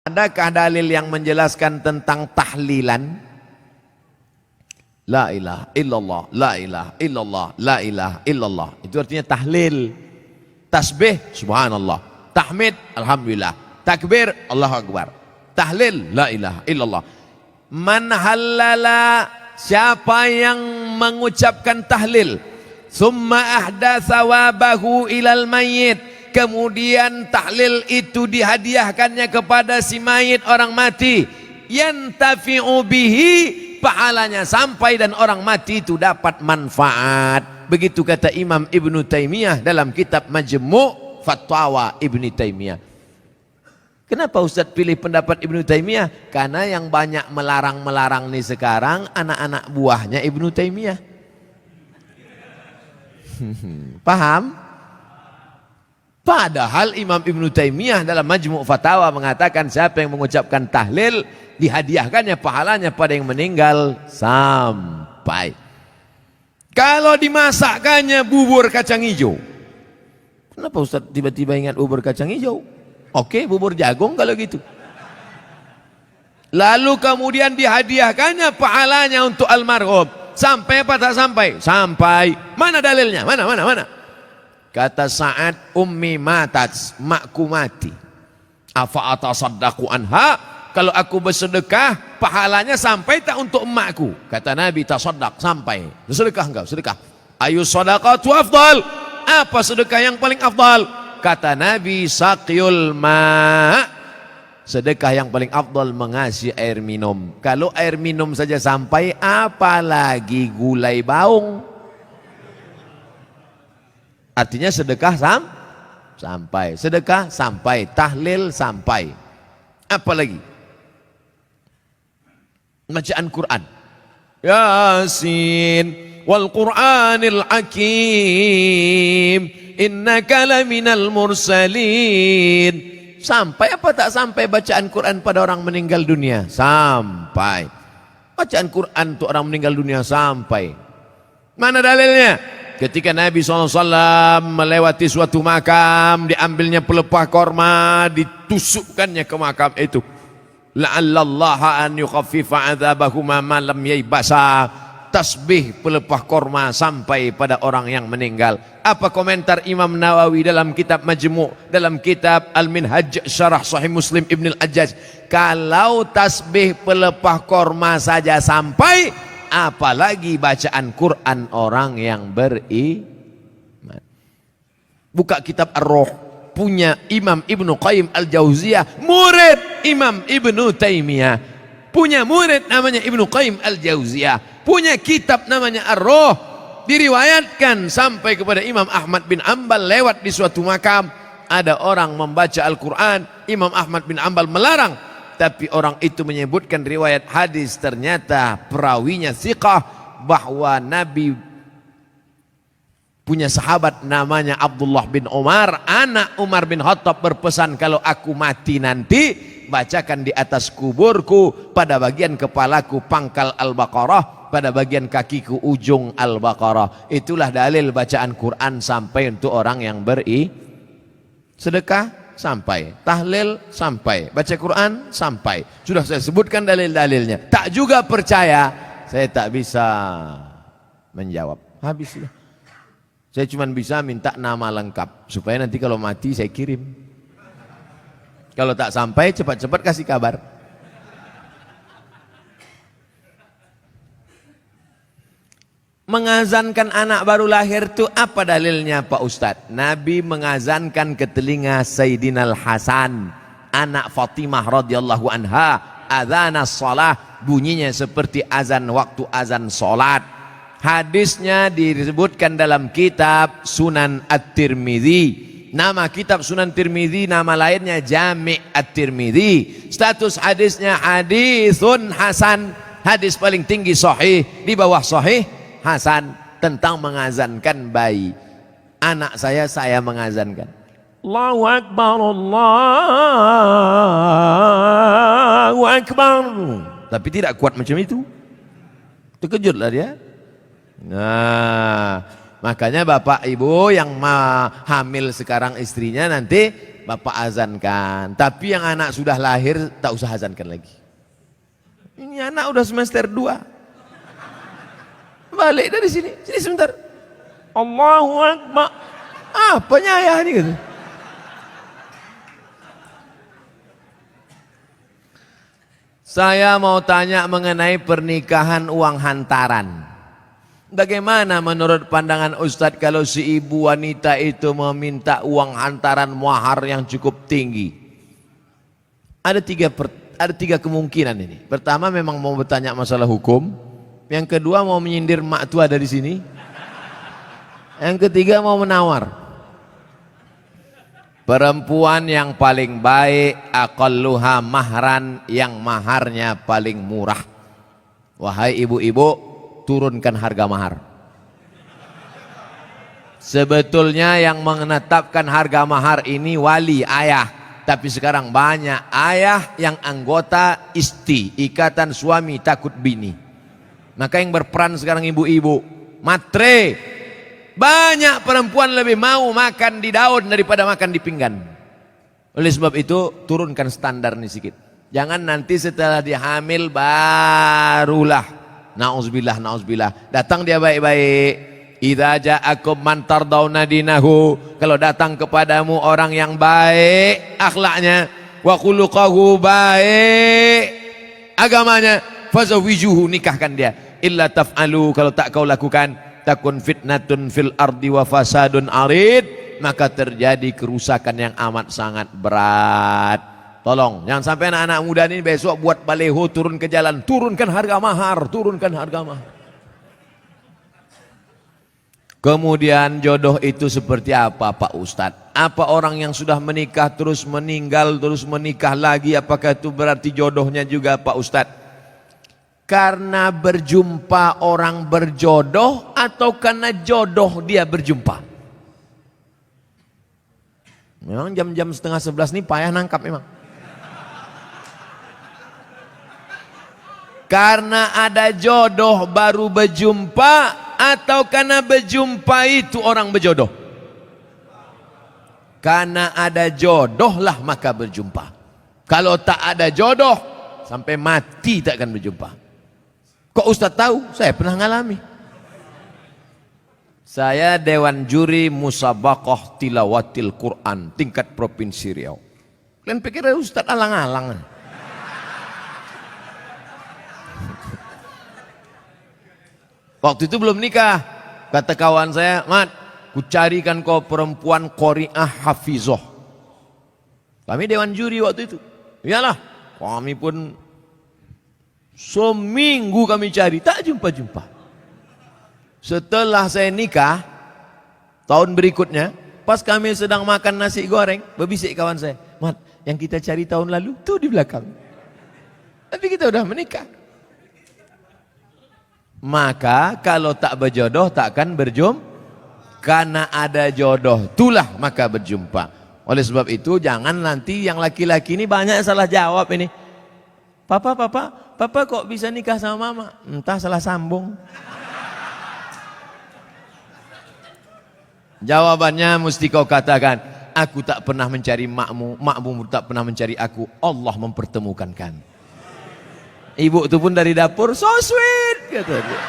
Adakah dalil yang menjelaskan tentang tahlilan? La ilaha illallah, la ilaha illallah, la ilaha illallah. Itu artinya tahlil. Tasbih, subhanallah. Tahmid, alhamdulillah. Takbir, Allahu akbar. Tahlil, la ilaha illallah. Man halala, siapa yang mengucapkan tahlil, summa ahda thawabahu ilal mayyit, kemudian tahlil itu dihadiahkannya kepada si mayit, orang mati, yantafi'u bihi, pahalanya sampai dan orang mati itu dapat manfaat. Begitu kata Imam Ibnu Taimiyah dalam kitab Majmu' Fatwa Ibnu Taimiyah. Kenapa Ustaz pilih pendapat Ibnu Taimiyah? Karena yang banyak melarang-melarang nih sekarang anak-anak buahnya Ibnu Taimiyah. Paham? Padahal Imam Ibnu Taimiyah dalam Majmu' Fatawa mengatakan siapa yang mengucapkan tahlil dihadiahkannya pahalanya pada yang meninggal sampai. Kalau dimasakkannya bubur kacang hijau, kenapa Ustaz tiba-tiba ingat bubur kacang hijau? Oke, bubur jagung kalau gitu. Lalu kemudian dihadiahkannya pahalanya untuk almarhum. Sampai apa tak sampai? Sampai. Mana dalilnya? Mana? Kata Sa'ad, ummi matat, makku mati. Afa atasaddaqu anha, kalau aku bersedekah pahalanya sampai tak untuk emakku? Kata Nabi, tasaddaq, sampai. Sedekah enggak? Sedekah. Ayu sadaqatu afdal, apa sedekah yang paling afdal? Kata Nabi, saqyul ma', sedekah yang paling afdal mengasih air minum. Kalau air minum saja sampai, apalagi gulai baung. Artinya sedekah sampai, sedekah sampai, tahlil sampai. Apa lagi? Bacaan Quran. Yasin wal Qur'anil Hakim, innaka laminal mursalin. Sampai apa tak sampai bacaan Quran pada orang meninggal dunia? Sampai. Bacaan Quran untuk orang meninggal dunia sampai. Mana dalilnya? Ketika Nabi SAW melewati suatu makam, diambilnya pelepah korma, ditusukkannya ke makam itu. La'allallaha an yukhaffifa adzabahuma ma lam yaybasa. Tasbih pelepah korma sampai pada orang yang meninggal. Apa komentar Imam Nawawi dalam kitab Majmu', dalam kitab Al-Minhaj Syarah Sahih Muslim Ibn Al-Ajjaj? Kalau tasbih pelepah korma saja sampai, apalagi bacaan Quran orang yang beriman. Buka kitab Ar-Ruh, punya Imam Ibnu Qayyim Al-Jauziyah, murid Imam Ibnu Taimiyah. Punya murid namanya Ibnu Qayyim Al-Jauziyah, punya kitab namanya Ar-Ruh. Diriwayatkan sampai kepada Imam Ahmad bin Ambal, lewat di suatu makam, ada orang membaca Al-Quran. Imam Ahmad bin Ambal melarang, tapi orang itu menyebutkan riwayat hadis, ternyata perawinya thiqah, bahwa Nabi punya sahabat namanya Abdullah bin Umar, anak Umar bin Khattab, berpesan, kalau aku mati nanti, bacakan di atas kuburku, pada bagian kepalaku pangkal Al-Baqarah, pada bagian kakiku ujung Al-Baqarah. Itulah dalil bacaan Quran sampai untuk orang yang sedekah sampai, tahlil sampai, baca Quran sampai. Sudah saya sebutkan dalil-dalilnya. Tak juga percaya, saya tak bisa menjawab. Habis sudah. Saya cuma bisa minta nama lengkap supaya nanti kalau mati saya kirim. Kalau tak sampai, cepat-cepat kasih kabar. Mengazankan anak baru lahir itu apa dalilnya Pak Ustadz? Nabi mengazankan ke telinga Sayyidina Al-Hasan, anak Fatimah radhiyallahu anha, adzanas shalah, bunyinya seperti azan waktu azan salat. Hadisnya disebutkan dalam kitab Sunan At-Tirmidzi. Nama kitab Sunan Tirmidzi, nama lainnya Jami' At-Tirmidzi. Status hadisnya hadisun hasan, hadis paling tinggi sahih, di bawah sahih hasan, tentang mengazankan bayi. Anak saya mengazankan, Allahu Akbar, Allahu Akbar, tapi tidak kuat macam itu. Terkejutlah dia. Nah, makanya bapak ibu yang hamil sekarang istrinya, nanti bapak azankan. Tapi yang anak sudah lahir tak usah azankan lagi. Ini anak udah semester 2. Balik dari sini, sini sebentar. Allahu Akbar. Apanya ayah ini gitu. Saya mau tanya mengenai pernikahan uang hantaran. Bagaimana menurut pandangan Ustadz kalau si ibu wanita itu meminta uang hantaran mahar yang cukup tinggi? Ada tiga kemungkinan ini. Pertama memang mau bertanya masalah hukum. Yang kedua mau menyindir mak tua dari sini. Yang ketiga mau menawar. Perempuan yang paling baik aqalluha mahran, yang maharnya paling murah. Wahai ibu-ibu, turunkan harga mahar. Sebetulnya yang menetapkan harga mahar ini wali, ayah. Tapi sekarang banyak ayah yang anggota ISTI, Ikatan Suami Takut Bini. Maka yang berperan sekarang ibu-ibu, matre. Banyak perempuan lebih mau makan di daun daripada makan di pinggan. Oleh sebab itu turunkan standar nih sedikit. Jangan nanti setelah dia hamil barulah na'udzubillah datang dia baik-baik. Idza ja'akum man tardawna dinahu, kalau datang kepadamu orang yang baik akhlaknya, wa khuluquhu, baik agamanya, fazawijuhu, nikahkan dia. Illa taf'alu, kalau tak kau lakukan, takun fitnatun fil ardi wa fasadun arid, maka terjadi kerusakan yang amat sangat berat. Tolong jangan sampai anak-anak muda ini besok buat baleho turun ke jalan, turunkan harga mahar, turunkan harga mahar. Kemudian jodoh itu seperti apa Pak Ustadz? Apa orang yang sudah menikah terus meninggal terus menikah lagi, apakah itu berarti jodohnya juga Pak Ustadz? Karena berjumpa orang berjodoh atau karena jodoh dia berjumpa? Memang jam-jam setengah 11 ini payah nangkap memang. Karena ada jodoh baru berjumpa atau karena berjumpa itu orang berjodoh? Karena ada jodoh lah maka berjumpa. Kalau tak ada jodoh sampai mati tak akan berjumpa. Kok Ustaz tahu? Saya pernah ngalami. Saya Dewan Juri Musabaqah Tilawatil Quran tingkat Provinsi Riau. Kalian pikir Ustaz alang-alang? Waktu itu belum nikah. Kata kawan saya, Mat, ku carikan kau perempuan qori'ah hafizoh. Kami Dewan Juri waktu itu. Iyalah, kami pun seminggu kami cari, tak jumpa-jumpa. Setelah saya nikah, tahun berikutnya, pas kami sedang makan nasi goreng, berbisik kawan saya, Mat, yang kita cari tahun lalu, tuh di belakang. Tapi kita udah menikah. Maka kalau tak berjodoh, takkan berjumpa. Karena ada jodoh, itulah maka berjumpa. Oleh sebab itu, jangan nanti yang laki-laki ini banyak salah jawab ini. Papa kok bisa nikah sama mama? Entah salah sambung. Jawabannya mesti kau katakan, aku tak pernah mencari makmu, makmu tak pernah mencari aku, Allah mempertemukan. Ibu itu pun dari dapur, so sweet kata dia.